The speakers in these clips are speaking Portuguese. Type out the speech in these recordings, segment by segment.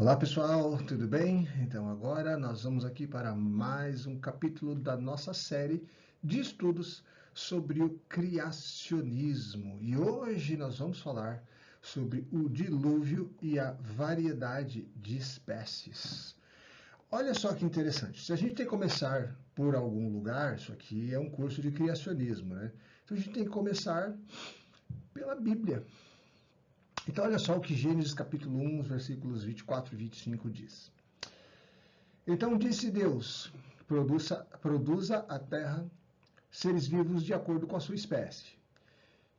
Olá pessoal, tudo bem? Então agora nós vamos aqui para mais um capítulo da nossa série de estudos sobre o criacionismo. E hoje nós vamos falar sobre o dilúvio e a variedade de espécies. Olha só que interessante, se a gente tem que começar por algum lugar, isso aqui é um curso de criacionismo, né? Então a gente tem que começar pela Bíblia. Então, olha só o que Gênesis capítulo 1, versículos 24 e 25 diz. Então disse Deus, produza a terra seres vivos de acordo com a sua espécie.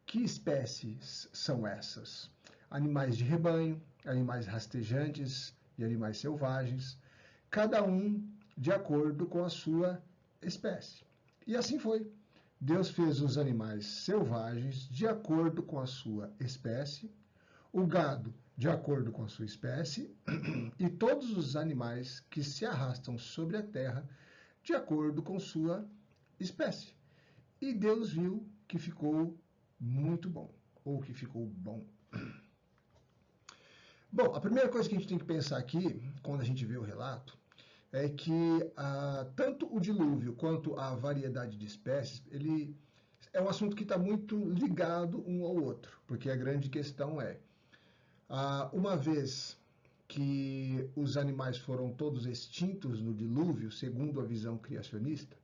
Que espécies são essas? Animais de rebanho, animais rastejantes e animais selvagens, cada um de acordo com a sua espécie. E assim foi. Deus fez os animais selvagens de acordo com a sua espécie, o gado de acordo com a sua espécie e todos os animais que se arrastam sobre a terra de acordo com sua espécie. E Deus viu que ficou muito bom, ou que ficou bom. Bom, a primeira coisa que a gente tem que pensar aqui, quando a gente vê o relato, é que tanto o dilúvio quanto a variedade de espécies, ele é um assunto que está muito ligado um ao outro, porque a grande questão é, uma vez que os animais foram todos extintos no dilúvio, segundo a visão criacionista,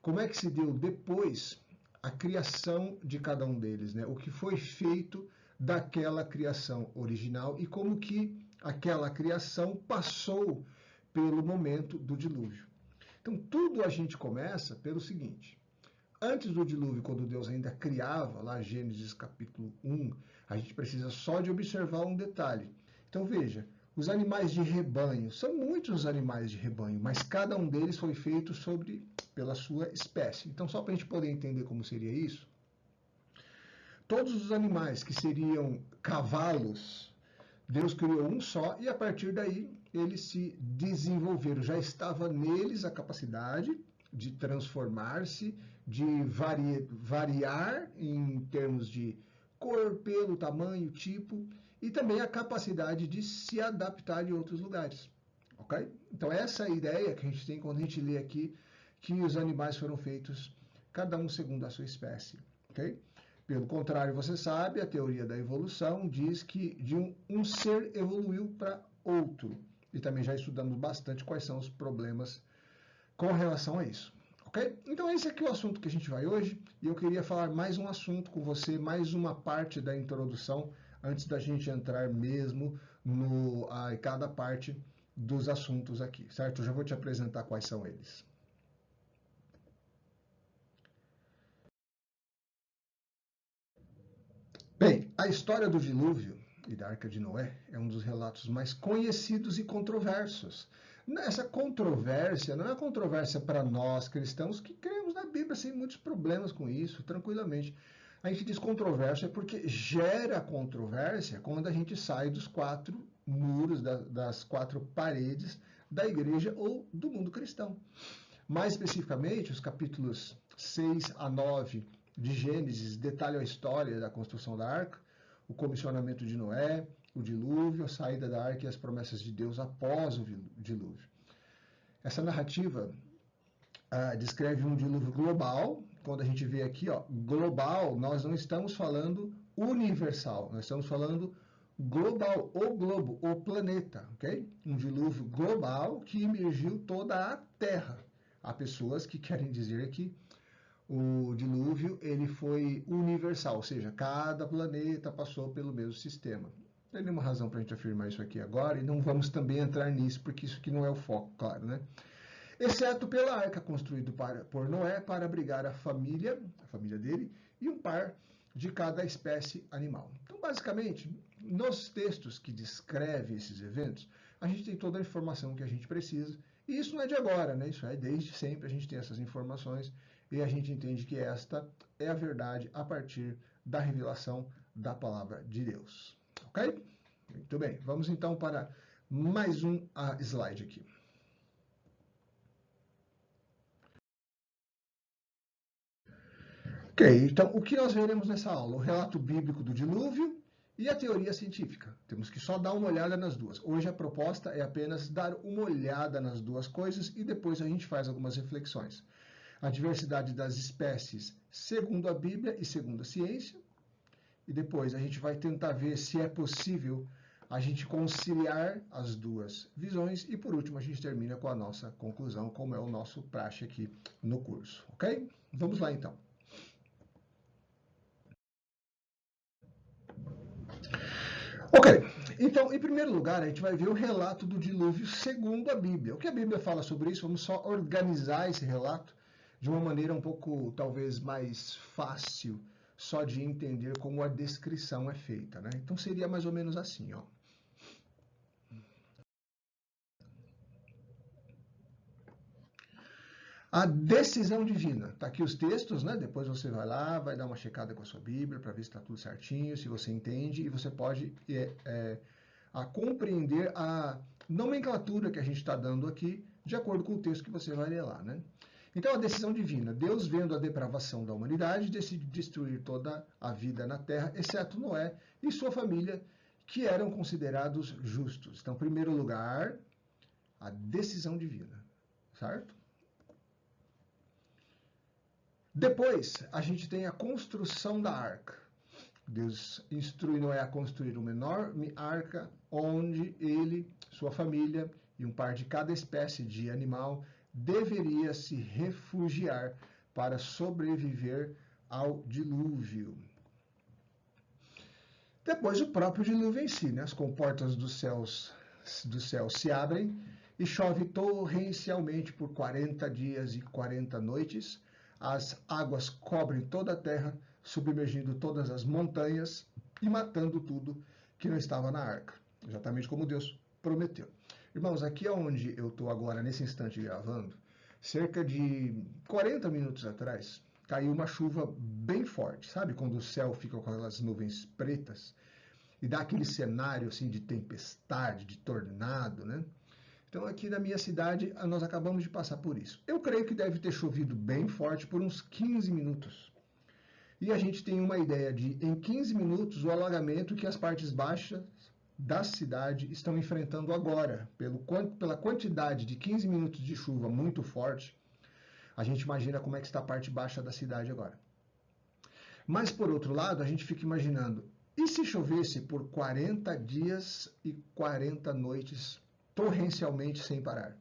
como é que se deu depois a criação de cada um deles, né? O que foi feito daquela criação original e como que aquela criação passou pelo momento do dilúvio. Então, tudo a gente começa pelo seguinte: antes do dilúvio, quando Deus ainda criava, lá Gênesis capítulo 1, a gente precisa só de observar um detalhe. Então veja, os animais de rebanho, são muitos animais de rebanho, mas cada um deles foi feito pela sua espécie. Então só para a gente poder entender como seria isso, todos os animais que seriam cavalos, Deus criou um só e a partir daí eles se desenvolveram. Já estava neles a capacidade de transformar-se, de variar em termos de cor, pelo, tamanho, tipo, e também a capacidade de se adaptar em outros lugares. Ok? Então essa é a ideia que a gente tem quando a gente lê aqui que os animais foram feitos, cada um segundo a sua espécie. Ok? Pelo contrário, você sabe, a teoria da evolução diz que de um ser evoluiu para outro. E também já estudamos bastante quais são os problemas com relação a isso. Ok? Então esse aqui é o assunto que a gente vai hoje. E eu queria falar mais um assunto com você, mais uma parte da introdução, antes da gente entrar mesmo em cada parte dos assuntos aqui, certo? Eu já vou te apresentar quais são eles. Bem, a história do dilúvio e da Arca de Noé é um dos relatos mais conhecidos e controversos. Essa controvérsia não é controvérsia para nós cristãos que cremos na Bíblia sem muitos problemas com isso, tranquilamente. A gente diz controvérsia porque gera controvérsia quando a gente sai dos quatro muros, das quatro paredes da igreja ou do mundo cristão. Mais especificamente, os capítulos 6 a 9 de Gênesis detalham a história da construção da arca, o comissionamento de Noé, o dilúvio, a saída da arca e as promessas de Deus após o dilúvio. Essa narrativa descreve um dilúvio global. Quando a gente vê aqui, ó, global, nós não estamos falando universal, nós estamos falando global, o globo, o planeta, ok? Um dilúvio global que imergiu toda a Terra. Há pessoas que querem dizer que o dilúvio ele foi universal, ou seja, cada planeta passou pelo mesmo sistema. Não tem nenhuma razão para a gente afirmar isso aqui agora, e não vamos também entrar nisso, porque isso aqui não é o foco, claro, né? Exceto pela arca construída por Noé para abrigar a família dele, e um par de cada espécie animal. Então, basicamente, nos textos que descrevem esses eventos, a gente tem toda a informação que a gente precisa, e isso não é de agora, né? Isso é desde sempre, a gente tem essas informações, e a gente entende que esta é a verdade a partir da revelação da palavra de Deus. Ok? Muito bem, vamos então para mais um slide aqui. Ok, então o que nós veremos nessa aula? O relato bíblico do dilúvio e a teoria científica. Temos que só dar uma olhada nas duas. Hoje a proposta é apenas dar uma olhada nas duas coisas e depois a gente faz algumas reflexões. A diversidade das espécies segundo a Bíblia e segundo a ciência, e depois a gente vai tentar ver se é possível a gente conciliar as duas visões e por último a gente termina com a nossa conclusão, como é o nosso praxe aqui no curso, ok? Vamos lá então. Ok, então em primeiro lugar a gente vai ver o relato do dilúvio segundo a Bíblia. O que a Bíblia fala sobre isso? Vamos só organizar esse relato de uma maneira um pouco talvez mais fácil só de entender como a descrição é feita, né? Então seria mais ou menos assim, ó. A decisão divina. Está aqui os textos, né? Depois você vai lá, vai dar uma checada com a sua Bíblia para ver se está tudo certinho, se você entende, e você pode compreender a nomenclatura que a gente está dando aqui, de acordo com o texto que você vai ler lá, né? Então, a decisão divina. Deus, vendo a depravação da humanidade, decide destruir toda a vida na terra, exceto Noé e sua família, que eram considerados justos. Então, em primeiro lugar, a decisão divina, certo? Depois, a gente tem a construção da arca. Deus instrui Noé a construir uma enorme arca, onde ele, sua família e um par de cada espécie de animal deveria se refugiar para sobreviver ao dilúvio. Depois, o próprio dilúvio em si, né? As comportas do céu se abrem e chove torrencialmente por 40 dias e 40 noites. As águas cobrem toda a terra, submergindo todas as montanhas e matando tudo que não estava na arca, exatamente como Deus prometeu. Irmãos, aqui onde eu estou agora, nesse instante gravando, cerca de 40 minutos atrás, caiu uma chuva bem forte, sabe? Quando o céu fica com aquelas nuvens pretas e dá aquele cenário assim de tempestade, de tornado, né? Então, aqui na minha cidade, nós acabamos de passar por isso. Eu creio que deve ter chovido bem forte por uns 15 minutos. E a gente tem uma ideia de, em 15 minutos, o alagamento que as partes baixas da cidade estão enfrentando agora. Pela quantidade de 15 minutos de chuva muito forte, a gente imagina como é que está a parte baixa da cidade agora. Mas, por outro lado, a gente fica imaginando, e se chovesse por 40 dias e 40 noites torrencialmente sem parar?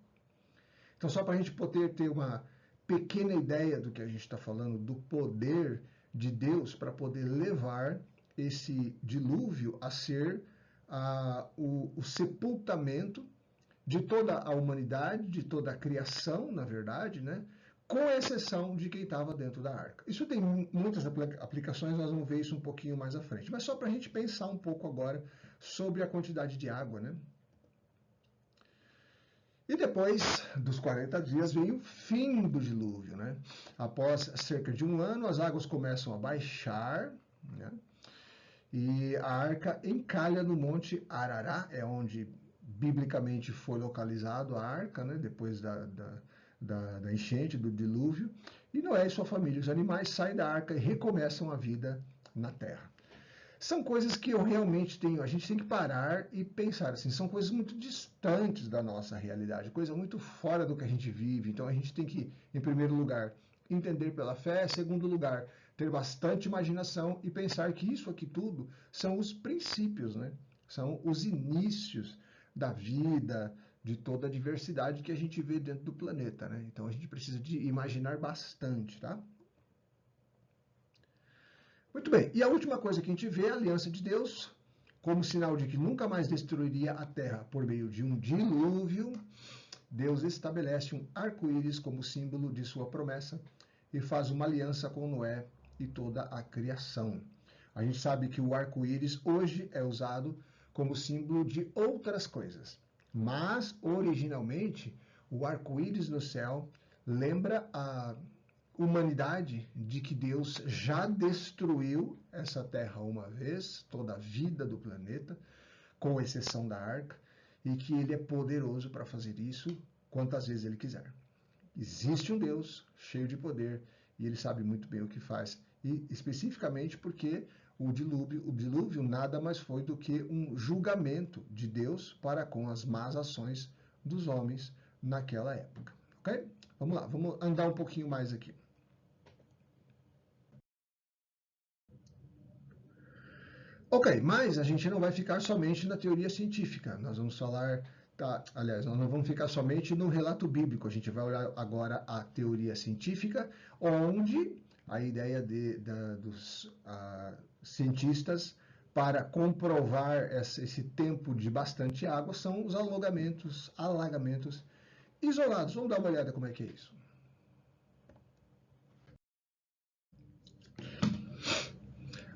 Então, só para a gente poder ter uma pequena ideia do que a gente está falando, do poder de Deus para poder levar esse dilúvio a ser o sepultamento de toda a humanidade, de toda a criação, na verdade, né? Com exceção de quem estava dentro da arca. Isso tem muitas aplicações, nós vamos ver isso um pouquinho mais à frente. Mas só para a gente pensar um pouco agora sobre a quantidade de água, né? E depois dos 40 dias vem o fim do dilúvio, né? Após cerca de um ano, as águas começam a baixar, né? E a arca encalha no Monte Arará, é onde biblicamente foi localizado a arca, né? Depois da enchente, do dilúvio. E Noé e sua família, os animais, saem da arca e recomeçam a vida na terra. São coisas que eu realmente tenho, a gente tem que parar e pensar assim, são coisas muito distantes da nossa realidade, coisa muito fora do que a gente vive. Então a gente tem que, em primeiro lugar, entender pela fé, em segundo lugar, ter bastante imaginação e pensar que isso aqui tudo são os princípios, né? São os inícios da vida, de toda a diversidade que a gente vê dentro do planeta, né? Então a gente precisa de imaginar bastante, tá? Muito bem, e a última coisa que a gente vê é a aliança de Deus, como sinal de que nunca mais destruiria a terra por meio de um dilúvio. Deus estabelece um arco-íris como símbolo de sua promessa e faz uma aliança com Noé e toda a criação. A gente sabe que o arco-íris hoje é usado como símbolo de outras coisas, mas originalmente o arco-íris no céu lembra a humanidade de que Deus já destruiu essa terra uma vez, toda a vida do planeta, com exceção da arca, e que ele é poderoso para fazer isso quantas vezes ele quiser. Existe um Deus cheio de poder e ele sabe muito bem o que faz, e especificamente porque O dilúvio nada mais foi do que um julgamento de Deus para com as más ações dos homens naquela época. Ok? Vamos lá, vamos andar um pouquinho mais aqui. Ok, mas a gente não vai ficar somente na teoria científica. Nós vamos falar, aliás, nós não vamos ficar somente no relato bíblico. A gente vai olhar agora a teoria científica, onde a ideia dos cientistas para comprovar esse tempo de bastante água são os alagamentos isolados. Vamos dar uma olhada como é que é isso.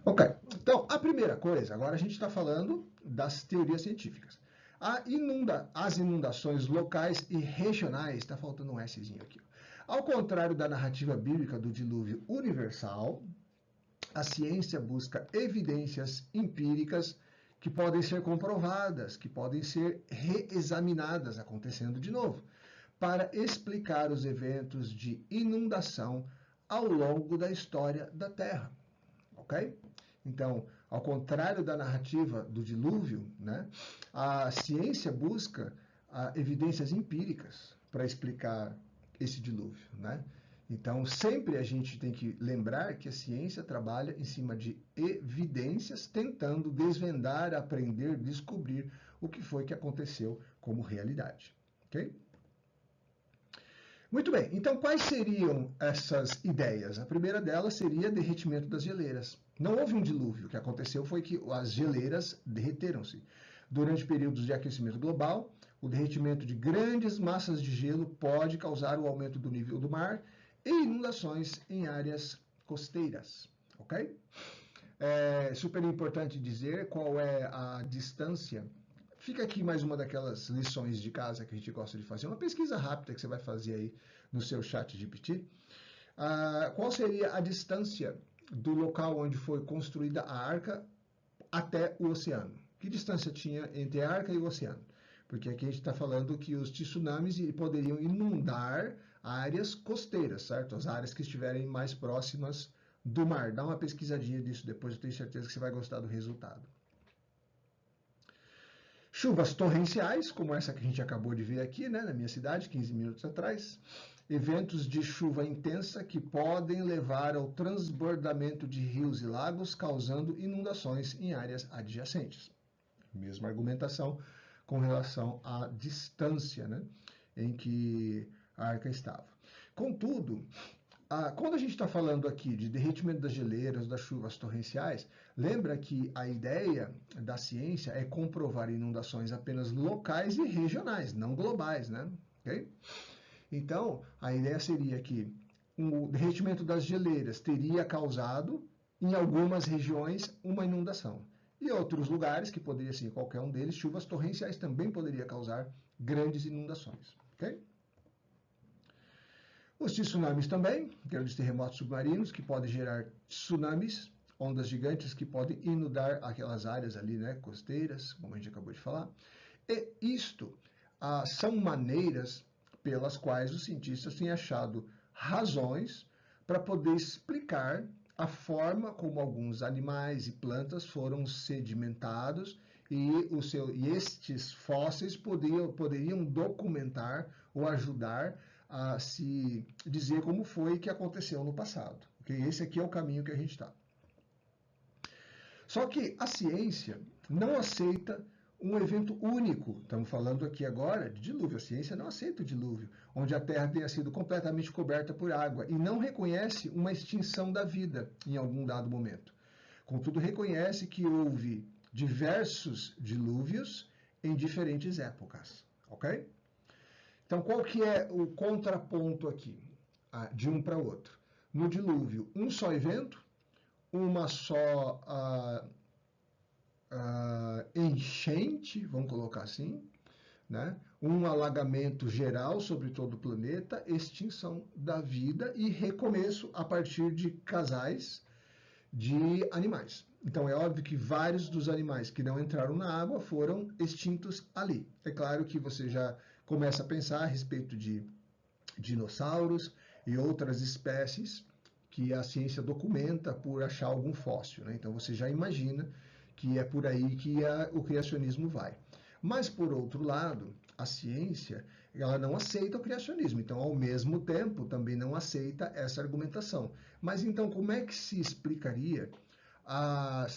Ok, então a primeira coisa, agora a gente está falando das teorias científicas. As inundações locais e regionais, está faltando um Szinho aqui. Ao contrário da narrativa bíblica do dilúvio universal, a ciência busca evidências empíricas que podem ser comprovadas, que podem ser reexaminadas, acontecendo de novo, para explicar os eventos de inundação ao longo da história da Terra. Ok? Então, ao contrário da narrativa do dilúvio, né, a ciência busca evidências empíricas para explicar esse dilúvio, né? Então, sempre a gente tem que lembrar que a ciência trabalha em cima de evidências, tentando desvendar, aprender, descobrir o que foi que aconteceu como realidade. Ok? Muito bem, então quais seriam essas ideias? A primeira delas seria derretimento das geleiras. Não houve um dilúvio, o que aconteceu foi que as geleiras derreteram-se. Durante períodos de aquecimento global, o derretimento de grandes massas de gelo pode causar o aumento do nível do mar e inundações em áreas costeiras, ok? É super importante dizer qual é a distância. Fica aqui mais uma daquelas lições de casa que a gente gosta de fazer, uma pesquisa rápida que você vai fazer aí no seu chat GPT. Qual seria a distância do local onde foi construída a arca até o oceano? Que distância tinha entre a arca e o oceano? Porque aqui a gente está falando que os tsunamis poderiam inundar áreas costeiras, certo? As áreas que estiverem mais próximas do mar. Dá uma pesquisadinha disso depois, eu tenho certeza que você vai gostar do resultado. Chuvas torrenciais, como essa que a gente acabou de ver aqui, né, na minha cidade, 15 minutos atrás. Eventos de chuva intensa que podem levar ao transbordamento de rios e lagos, causando inundações em áreas adjacentes. Mesma argumentação com relação à distância, né, em que a arca estava. Contudo, quando a gente está falando aqui de derretimento das geleiras, das chuvas torrenciais, lembra que a ideia da ciência é comprovar inundações apenas locais e regionais, não globais, né? Okay? Então, a ideia seria que o derretimento das geleiras teria causado, em algumas regiões, uma inundação. E outros lugares, que poderia ser qualquer um deles, chuvas torrenciais também poderia causar grandes inundações. Ok? Os tsunamis também, grandes terremotos submarinos que podem gerar tsunamis, ondas gigantes que podem inundar aquelas áreas ali, né, costeiras, como a gente acabou de falar. E isto são maneiras pelas quais os cientistas têm achado razões para poder explicar a forma como alguns animais e plantas foram sedimentados e estes fósseis poderiam documentar ou ajudar a se dizer como foi que aconteceu no passado. Okay? Esse aqui é o caminho que a gente está. Só que a ciência não aceita um evento único. Estamos falando aqui agora de dilúvio. A ciência não aceita o dilúvio, onde a Terra tenha sido completamente coberta por água e não reconhece uma extinção da vida em algum dado momento. Contudo, reconhece que houve diversos dilúvios em diferentes épocas. Ok? Então, qual que é o contraponto aqui, de um para outro? No dilúvio, um só evento, uma só enchente, vamos colocar assim, né? Um alagamento geral sobre todo o planeta, extinção da vida e recomeço a partir de casais de animais. Então é óbvio que vários dos animais que não entraram na água foram extintos ali. É claro que você já começa a pensar a respeito de dinossauros e outras espécies que a ciência documenta por achar algum fóssil, né? Então você já imagina que é por aí que o criacionismo vai. Mas, por outro lado, a ciência ela não aceita o criacionismo, então, ao mesmo tempo, também não aceita essa argumentação. Mas, então, como é que se explicaria a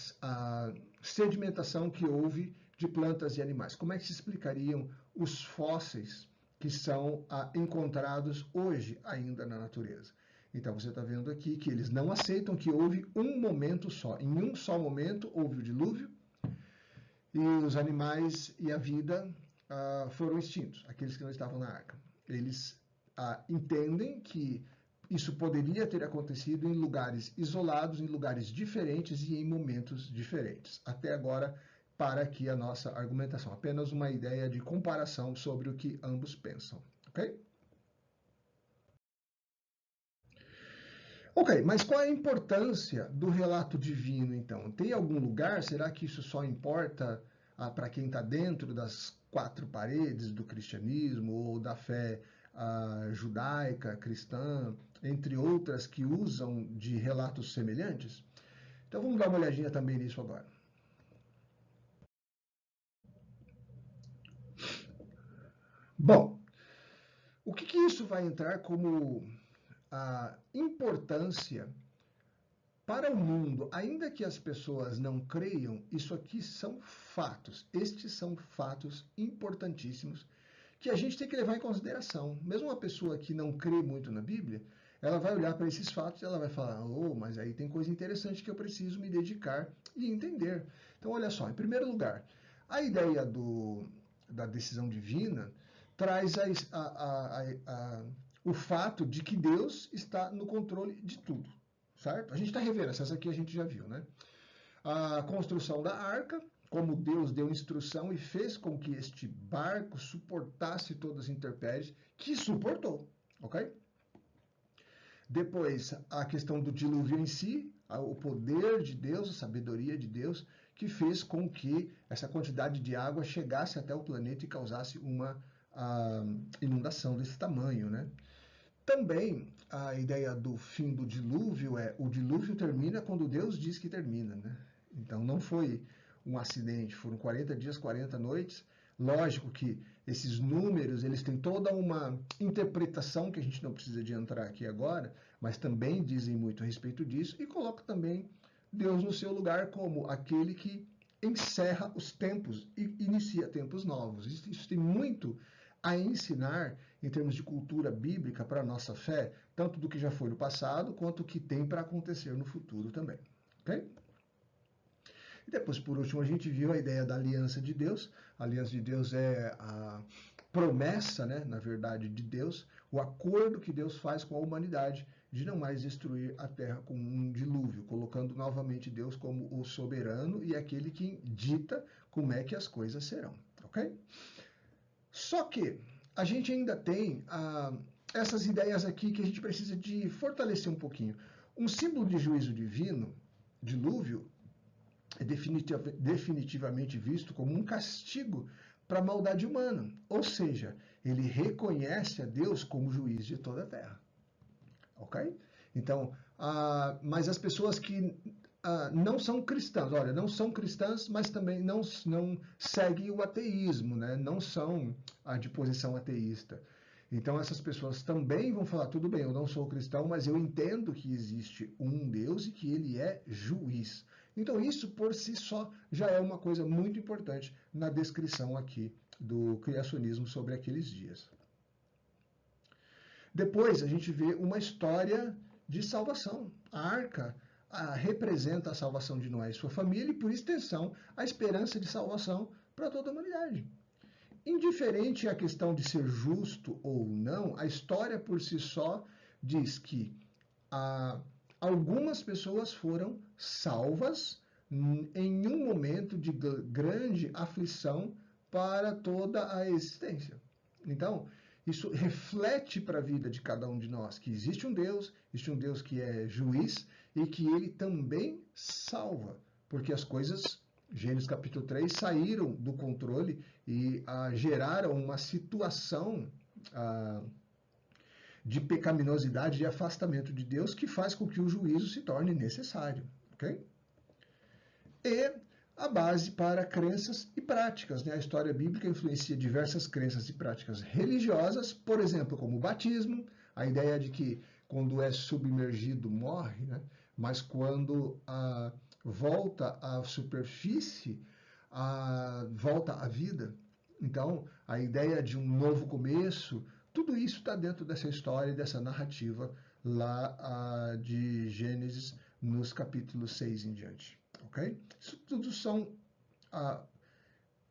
sedimentação que houve de plantas e animais? Como é que se explicariam os fósseis que são encontrados hoje ainda na natureza? Então, você está vendo aqui que eles não aceitam que houve um momento só. Em um só momento houve o dilúvio e os animais e a vida foram extintos, aqueles que não estavam na arca. Eles entendem que isso poderia ter acontecido em lugares isolados, em lugares diferentes e em momentos diferentes. Até agora, para aqui a nossa argumentação. Apenas uma ideia de comparação sobre o que ambos pensam. Ok? Ok, mas qual é a importância do relato divino, então? Tem algum lugar? Será que isso só importa para quem está dentro das quatro paredes do cristianismo ou da fé judaica, cristã, entre outras que usam de relatos semelhantes? Então vamos dar uma olhadinha também nisso agora. Bom, o que isso vai entrar como a importância para o mundo, ainda que as pessoas não creiam, isso aqui são fatos. Estes são fatos importantíssimos que a gente tem que levar em consideração. Mesmo uma pessoa que não crê muito na Bíblia, ela vai olhar para esses fatos e ela vai falar: oh, mas aí tem coisa interessante que eu preciso me dedicar e entender. Então, olha só, em primeiro lugar, a ideia da decisão divina traz o fato de que Deus está no controle de tudo. Certo? A gente está revendo, essas aqui a gente já viu, né? A construção da arca, como Deus deu instrução e fez com que este barco suportasse todas as intempéries, que suportou, ok? Depois, a questão do dilúvio em si, o poder de Deus, a sabedoria de Deus, que fez com que essa quantidade de água chegasse até o planeta e causasse uma inundação desse tamanho, né? Também a ideia do fim do dilúvio o dilúvio termina quando Deus diz que termina, né? Então não foi um acidente, foram 40 dias, 40 noites. Lógico que esses números, eles têm toda uma interpretação que a gente não precisa de entrar aqui agora, mas também dizem muito a respeito disso e coloca também Deus no seu lugar como aquele que encerra os tempos e inicia tempos novos. Isso tem muito a ensinar em termos de cultura bíblica para a nossa fé, tanto do que já foi no passado, quanto o que tem para acontecer no futuro também. Ok? E depois, por último, a gente viu a ideia da aliança de Deus. A aliança de Deus é a promessa, né, na verdade, de Deus, o acordo que Deus faz com a humanidade de não mais destruir a terra com um dilúvio, colocando novamente Deus como o soberano e aquele que dita como é que as coisas serão. Ok? Só que a gente ainda tem essas ideias aqui que a gente precisa de fortalecer um pouquinho. Um símbolo de juízo divino, dilúvio, é definitivamente visto como um castigo para a maldade humana. Ou seja, ele reconhece a Deus como juiz de toda a terra. Ok? Então, mas as pessoas que não são cristãs, olha, não são cristãs, mas também não seguem o ateísmo, né? Não são de posição ateísta. Então essas pessoas também vão falar, tudo bem, eu não sou cristão, mas eu entendo que existe um Deus e que ele é juiz. Então isso por si só já é uma coisa muito importante na descrição aqui do criacionismo sobre aqueles dias. Depois a gente vê uma história de salvação. A arca representa a salvação de Noé e sua família e, por extensão, a esperança de salvação para toda a humanidade. Indiferente à questão de ser justo ou não, a história por si só diz que algumas pessoas foram salvas em um momento de grande aflição para toda a existência. Então, isso reflete para a vida de cada um de nós que existe um Deus que é juiz e que ele também salva, porque as coisas, Gênesis capítulo 3, saíram do controle e geraram uma situação de pecaminosidade e afastamento de Deus que faz com que o juízo se torne necessário, ok? E a base para crenças e práticas, né? A história bíblica influencia diversas crenças e práticas religiosas, por exemplo, como o batismo, a ideia de que quando é submergido morre, né? Mas quando volta à superfície, volta à vida. Então, a ideia de um novo começo, tudo isso está dentro dessa história, dessa narrativa lá de Gênesis, nos capítulos 6 em diante. Ok? Isso tudo são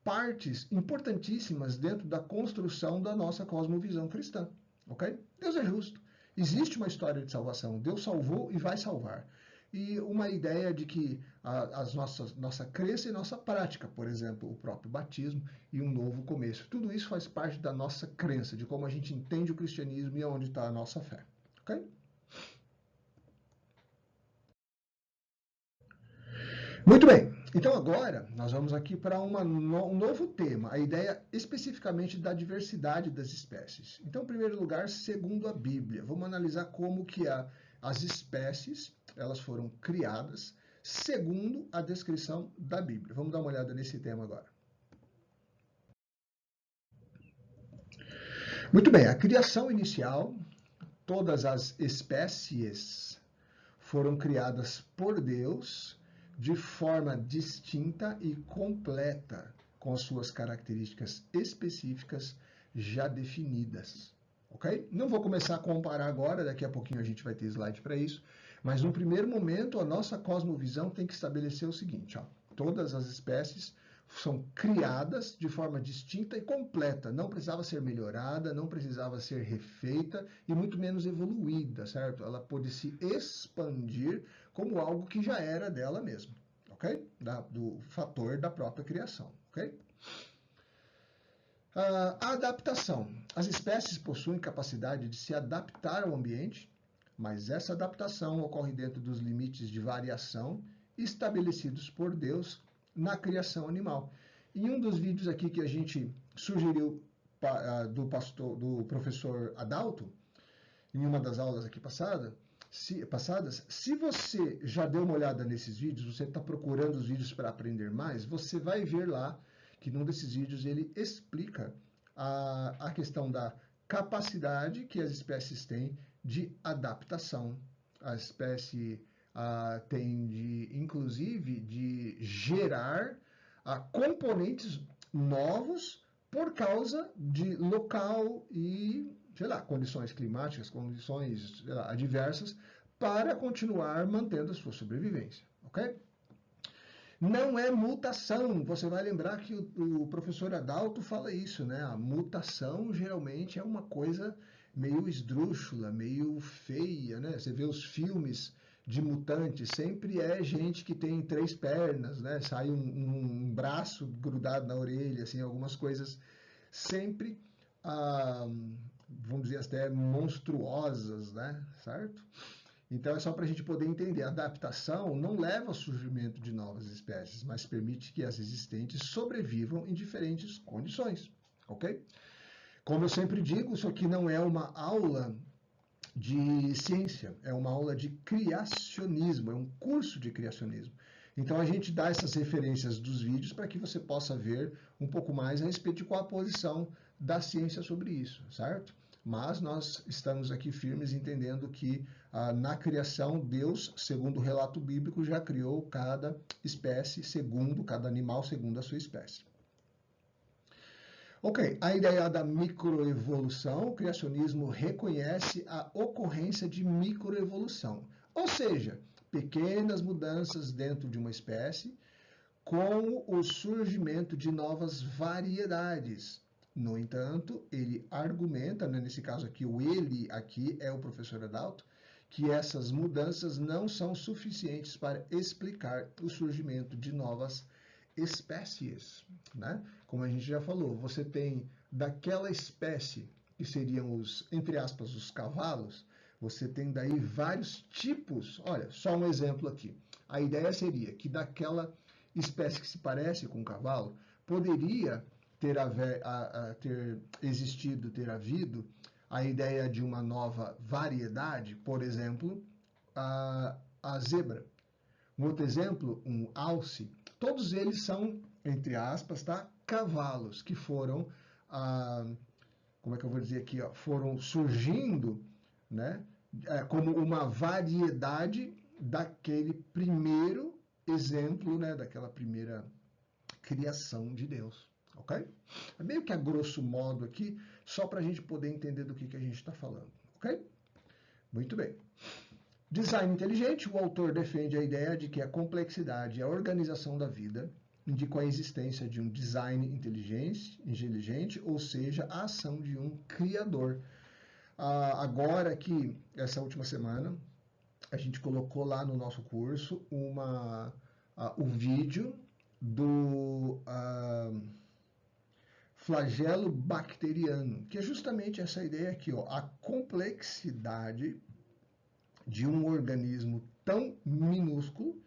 partes importantíssimas dentro da construção da nossa cosmovisão cristã. Ok? Deus é justo. Existe uma história de salvação. Deus salvou e vai salvar. E uma ideia de que nossa crença e nossa prática, por exemplo, o próprio batismo e um novo começo. Tudo isso faz parte da nossa crença, de como a gente entende o cristianismo e onde está a nossa fé. Ok? Muito bem, então agora nós vamos aqui para um novo tema, a ideia especificamente da diversidade das espécies. Então, em primeiro lugar, segundo a Bíblia, vamos analisar como que as espécies elas foram criadas segundo a descrição da Bíblia. Vamos dar uma olhada nesse tema agora. Muito bem, a criação inicial, todas as espécies foram criadas por Deus de forma distinta e completa, com suas características específicas já definidas. Ok? Não vou começar a comparar agora, daqui a pouquinho a gente vai ter slide para isso, mas no primeiro momento a nossa cosmovisão tem que estabelecer o seguinte, ó, todas as espécies são criadas de forma distinta e completa, não precisava ser melhorada, não precisava ser refeita e muito menos evoluída, certo? Ela pôde se expandir como algo que já era dela mesma, ok? Do fator da própria criação, ok? A adaptação. As espécies possuem capacidade de se adaptar ao ambiente, mas essa adaptação ocorre dentro dos limites de variação estabelecidos por Deus na criação animal. Em um dos vídeos aqui que a gente sugeriu do professor Adalto, em uma das aulas aqui passadas, se você já deu uma olhada nesses vídeos, você está procurando os vídeos para aprender mais, você vai ver lá que num desses vídeos ele explica a questão da capacidade que as espécies têm de adaptação. A espécie tem, inclusive, de gerar componentes novos por causa de local e, sei lá, condições climáticas, condições adversas, para continuar mantendo a sua sobrevivência, ok? Não é mutação, você vai lembrar que o professor Adalto fala isso, né? A mutação geralmente é uma coisa meio esdrúxula, meio feia, né? Você vê os filmes de mutantes, sempre é gente que tem 3 pernas, né? Sai um braço grudado na orelha, assim, algumas coisas sempre, vamos dizer até monstruosas, né? Certo? Então é só para a gente poder entender. A adaptação não leva ao surgimento de novas espécies, mas permite que as existentes sobrevivam em diferentes condições, ok? Como eu sempre digo, isso aqui não é uma aula de ciência, é uma aula de criacionismo, é um curso de criacionismo. Então a gente dá essas referências dos vídeos para que você possa ver um pouco mais a respeito de qual a posição da ciência sobre isso, certo? Mas nós estamos aqui firmes entendendo que na criação Deus, segundo o relato bíblico, já criou cada espécie cada animal segundo a sua espécie. Ok, a ideia da microevolução, o criacionismo reconhece a ocorrência de microevolução, ou seja, pequenas mudanças dentro de uma espécie com o surgimento de novas variedades. No entanto, ele argumenta, né, nesse caso aqui, o ele aqui é o professor Adalto, que essas mudanças não são suficientes para explicar o surgimento de novas espécies, né? Como a gente já falou, você tem daquela espécie que seriam os, entre aspas, os cavalos, você tem daí vários tipos. Olha, só um exemplo aqui. A ideia seria que daquela espécie que se parece com um cavalo, poderia ter havido a ideia de uma nova variedade, por exemplo, a zebra. Um outro exemplo, um alce. Todos eles são, entre aspas, tá? Cavalos que foram, como é que eu vou dizer aqui, ó, foram surgindo, né, como uma variedade daquele primeiro exemplo, né, daquela primeira criação de Deus, ok? É meio que a grosso modo aqui, só para a gente poder entender do que a gente está falando, ok? Muito bem. Design inteligente, o autor defende a ideia de que a complexidade e a organização da vida indicam a existência de um design inteligente, ou seja, a ação de um criador. Agora que, essa última semana, a gente colocou lá no nosso curso o vídeo do flagelo bacteriano, que é justamente essa ideia aqui, ó, a complexidade de um organismo tão minúsculo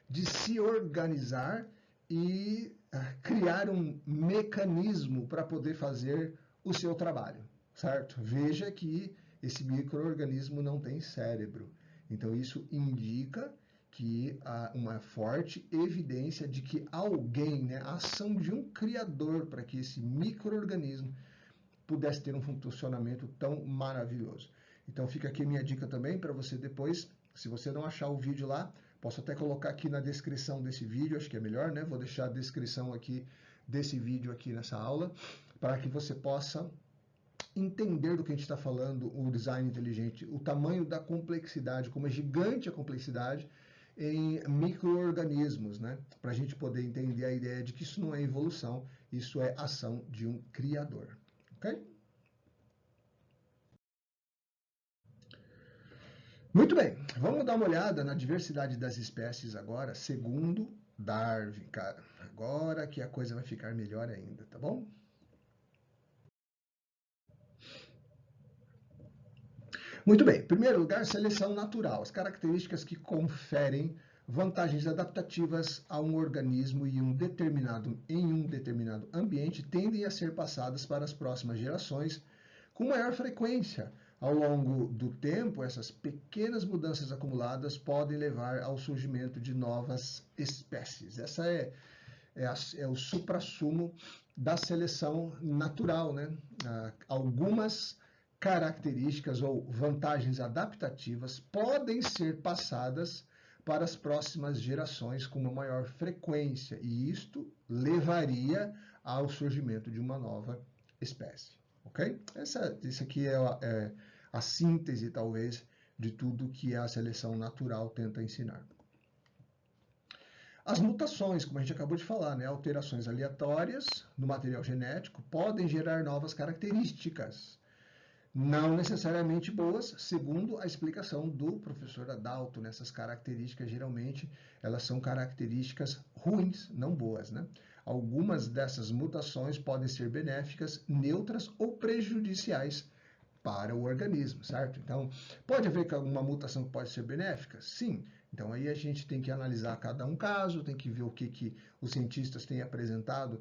de se organizar e criar um mecanismo para poder fazer o seu trabalho, certo? Veja que esse micro-organismo não tem cérebro. Então, isso indica que há uma forte evidência de que alguém, né, a ação de um criador para que esse micro-organismo pudesse ter um funcionamento tão maravilhoso. Então fica aqui a minha dica também para você depois, se você não achar o vídeo lá, posso até colocar aqui na descrição desse vídeo, acho que é melhor, né? Vou deixar a descrição aqui desse vídeo aqui nessa aula, para que você possa entender do que a gente está falando, o design inteligente, o tamanho da complexidade, como é gigante a complexidade em micro-organismos, né? Para a gente poder entender a ideia de que isso não é evolução, isso é ação de um criador, ok? Muito bem, vamos dar uma olhada na diversidade das espécies agora, segundo Darwin, cara. Agora que a coisa vai ficar melhor ainda, tá bom? Muito bem, em primeiro lugar, seleção natural, as características que conferem vantagens adaptativas a um organismo em um determinado ambiente tendem a ser passadas para as próximas gerações com maior frequência. Ao longo do tempo, essas pequenas mudanças acumuladas podem levar ao surgimento de novas espécies. Essa é o suprassumo da seleção natural, né? Algumas características ou vantagens adaptativas podem ser passadas para as próximas gerações com uma maior frequência, e isto levaria ao surgimento de uma nova espécie, ok? Isso aqui é a síntese, talvez, de tudo que a seleção natural tenta ensinar. As mutações, como a gente acabou de falar, né, alterações aleatórias no material genético podem gerar novas características, não necessariamente boas, segundo a explicação do professor Adalto. Nessas características, geralmente, elas são características ruins, não boas, né? Algumas dessas mutações podem ser benéficas, neutras ou prejudiciais para o organismo, certo? Então, pode haver uma mutação que pode ser benéfica? Sim. Então, aí a gente tem que analisar cada um caso, tem que ver o que os cientistas têm apresentado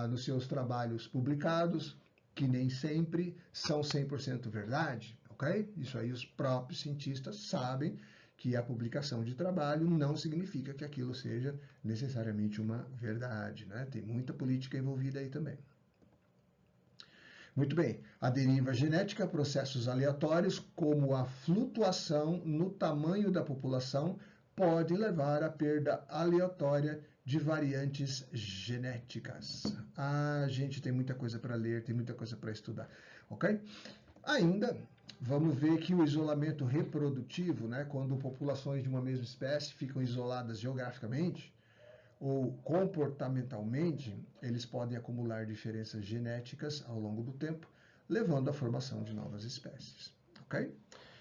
nos seus trabalhos publicados, que nem sempre são 100% verdade, ok? Isso aí os próprios cientistas sabem que a publicação de trabalho não significa que aquilo seja necessariamente uma verdade, né? Tem muita política envolvida aí também. Muito bem, a deriva genética, processos aleatórios, como a flutuação no tamanho da população, pode levar à perda aleatória de variantes genéticas. A gente tem muita coisa para ler, tem muita coisa para estudar, ok? Ainda, vamos ver que o isolamento reprodutivo, né, quando populações de uma mesma espécie ficam isoladas geograficamente, ou comportamentalmente, eles podem acumular diferenças genéticas ao longo do tempo, levando à formação de novas espécies, ok?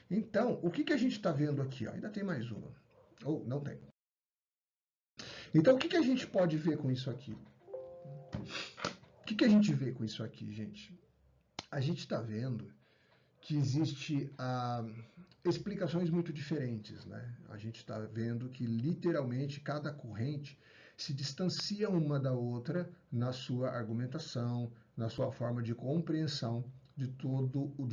Então, o que a gente está vendo aqui? Ó? Ainda tem mais uma, ou não tem. Então, o que a gente pode ver com isso aqui? O que a gente vê com isso aqui, gente? A gente está vendo que existe explicações muito diferentes, né? A gente está vendo que literalmente cada corrente se distancia uma da outra na sua argumentação, na sua forma de compreensão de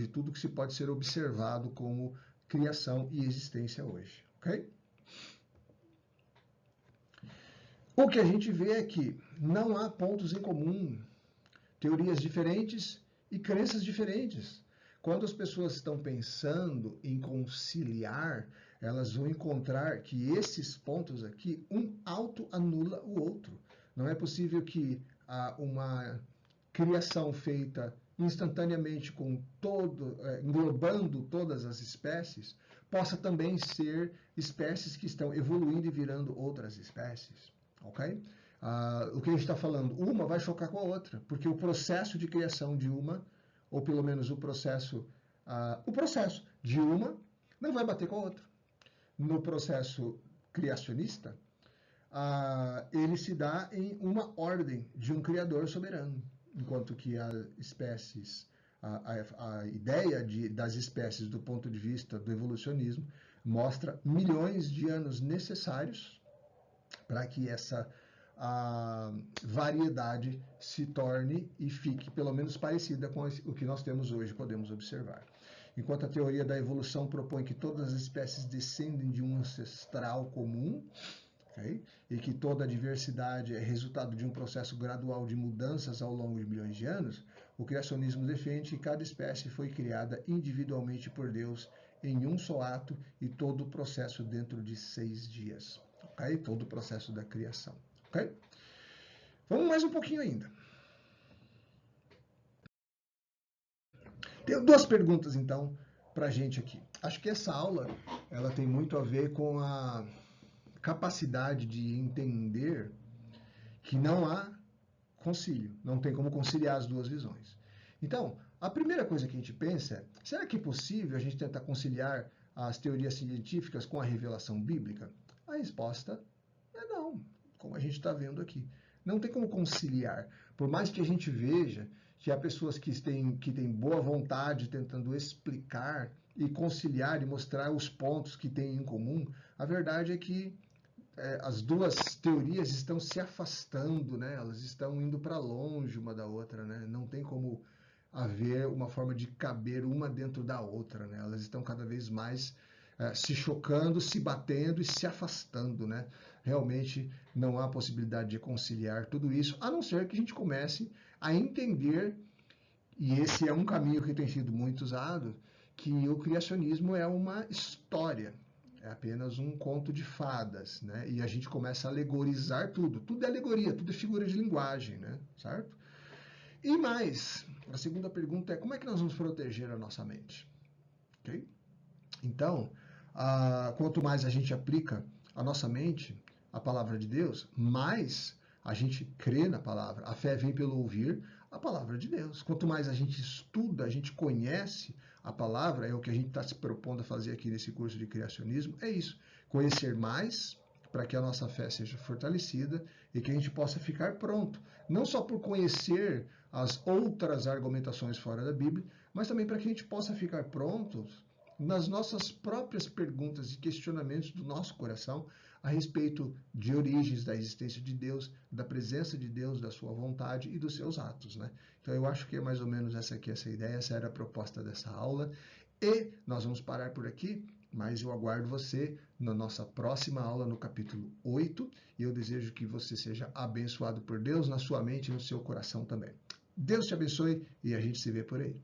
tudo que se pode ser observado como criação e existência hoje, ok? O que a gente vê é que não há pontos em comum, teorias diferentes e crenças diferentes. Quando as pessoas estão pensando em conciliar, elas vão encontrar que esses pontos aqui, um auto-anula o outro. Não é possível que uma criação feita instantaneamente englobando todas as espécies, possa também ser espécies que estão evoluindo e virando outras espécies, ok? O que a gente está falando, uma vai chocar com a outra, porque o processo de criação de uma, ou pelo menos o processo de uma, não vai bater com a outra. No processo criacionista, ele se dá em uma ordem de um criador soberano, enquanto que as espécies, a ideia das espécies do ponto de vista do evolucionismo mostra milhões de anos necessários para que essa variedade se torne e fique pelo menos parecida com o que nós temos hoje, podemos observar. Enquanto a teoria da evolução propõe que todas as espécies descendem de um ancestral comum, okay? E que toda a diversidade é resultado de um processo gradual de mudanças ao longo de milhões de anos, o criacionismo defende que cada espécie foi criada individualmente por Deus em um só ato e todo o processo dentro de 6 dias. Okay? Todo o processo da criação. Okay? Vamos mais um pouquinho ainda. Tenho 2 perguntas, então, para a gente aqui. Acho que essa aula ela tem muito a ver com a capacidade de entender que não há concílio, não tem como conciliar as 2 visões. Então, a primeira coisa que a gente pensa é, será que é possível a gente tentar conciliar as teorias científicas com a revelação bíblica? A resposta é não, como a gente está vendo aqui. Não tem como conciliar. Por mais que a gente veja que há pessoas que têm boa vontade tentando explicar e conciliar e mostrar os pontos que têm em comum, a verdade é que as 2 teorias estão se afastando, né? Elas estão indo para longe uma da outra, né? Não tem como haver uma forma de caber uma dentro da outra, né? Elas estão cada vez mais se chocando, se batendo e se afastando, né? Realmente não há possibilidade de conciliar tudo isso, a não ser que a gente comece a entender, e esse é um caminho que tem sido muito usado, que o criacionismo é uma história, é apenas um conto de fadas, né? E a gente começa a alegorizar tudo. Tudo é alegoria, tudo é figura de linguagem, né? Certo? E mais, a segunda pergunta é como é que nós vamos proteger a nossa mente? Ok? Então, quanto mais a gente aplica a nossa mente, a palavra de Deus, mais a gente crê na palavra. A fé vem pelo ouvir a palavra de Deus. Quanto mais a gente estuda, a gente conhece a palavra, é o que a gente está se propondo a fazer aqui nesse curso de criacionismo, é isso. Conhecer mais para que a nossa fé seja fortalecida e que a gente possa ficar pronto. Não só por conhecer as outras argumentações fora da Bíblia, mas também para que a gente possa ficar prontos nas nossas próprias perguntas e questionamentos do nosso coração a respeito de origens da existência de Deus, da presença de Deus, da sua vontade e dos seus atos, né? Então eu acho que é mais ou menos essa ideia, essa era a proposta dessa aula. E nós vamos parar por aqui, mas eu aguardo você na nossa próxima aula, no capítulo 8, e eu desejo que você seja abençoado por Deus na sua mente e no seu coração também. Deus te abençoe e a gente se vê por aí.